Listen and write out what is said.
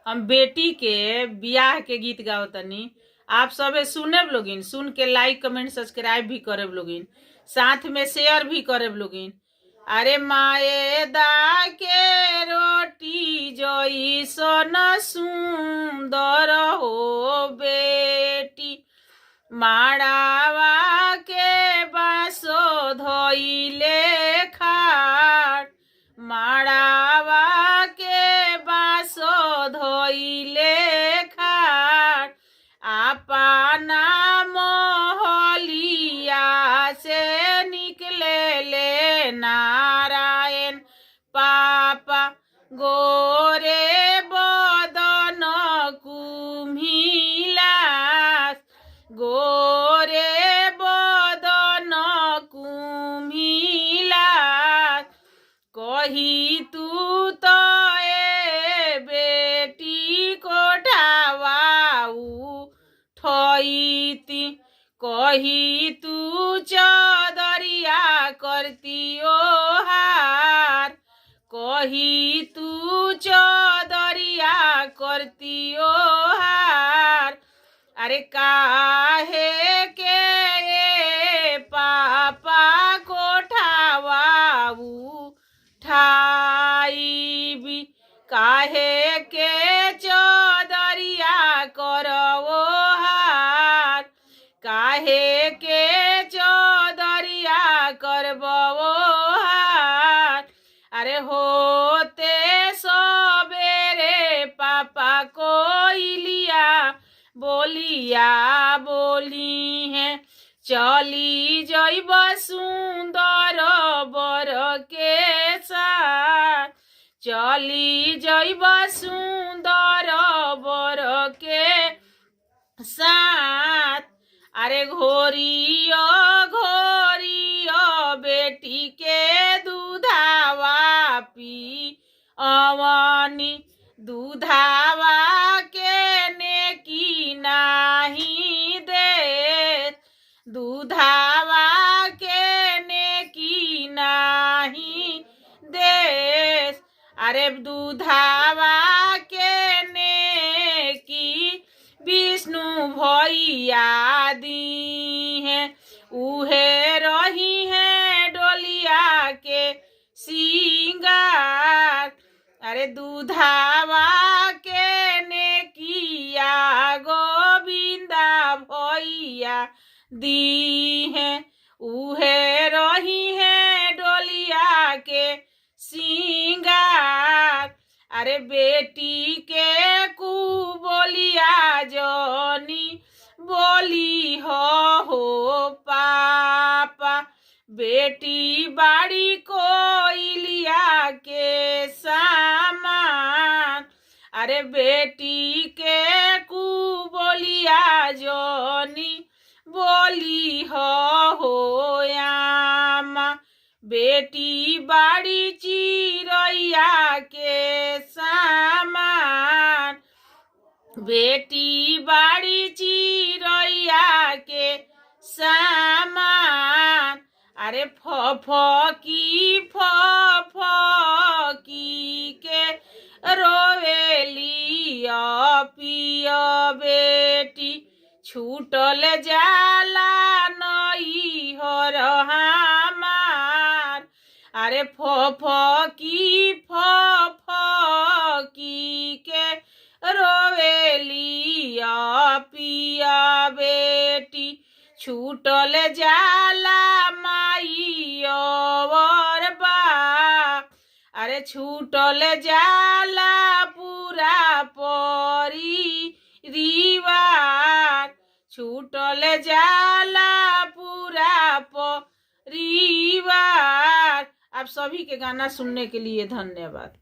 हम बेटी के बियाह के गीत गाओ तनी। आप सबे सुने लोगिन, सुन के लाइक कमेंट सब्सक्राइब भी करे लोगिन, साथ में शेयर भी करे लोगिन। अरे माए दा के रोटी जोई सोन सुंदर हो बेटी, माड़ावा के बासो धोइले खाट, माड़ावा के बासो धोइले खाट, आपना मोहलिया से निकले ले नारायण पापा, गोरे बदन कुम्हिलास, गोरे बदन कुम्हिलास, कही तू तो ए बेटी कोठावाऊ ठईती, कही तू चौदरिया करती ओ हार, कही तू चौदरिया करती ओ हार। अरे काहे के ये पापा कोठावाऊ ठाईबी, काहे के चौदरिया करवो हार, काहे के चौदरिया करबो हार। अरे होते सबेरे पापा कोइलिया बोलिया बोली है, चली जइब सुंदर बर के साथ, चली जइब सुंदर बर के साथ। अरे घोरियो घोरियो बेटी के दूधावा पी अवनी, दूधावा के नेकी नाही दे, दूधावा के नेकी नाही देश। अरे दूधावा के नेकी विष्णु भैया दी है, उहे रही है डोलिया के सिंगार। अरे दूधावा के नेकिया गोविंदा भैया दी है, उहे रही है डोलिया के सिंगार। अरे बेटी के कु बोलिया जोनी बोली हो पापा, बेटी बाड़ी कोइलिया के सामान। अरे बेटी के कु बोलिया जोनी बोली हो यामा, बेटी बाड़ी चिरैया के सामान, बेटी बाड़ी चिरैया के सामान। अरे फफकी के रोवेली पिय बेटी, छूटल जाला नई हर हमार। अरे फफकी के रोवेली पिया बेटी, छूटल जाला माई और बा। अरे छूटल जाला पूरा परिवार, छूटल जाला पूरा परिवार। आप सभी के गाना सुनने के लिए धन्यवाद।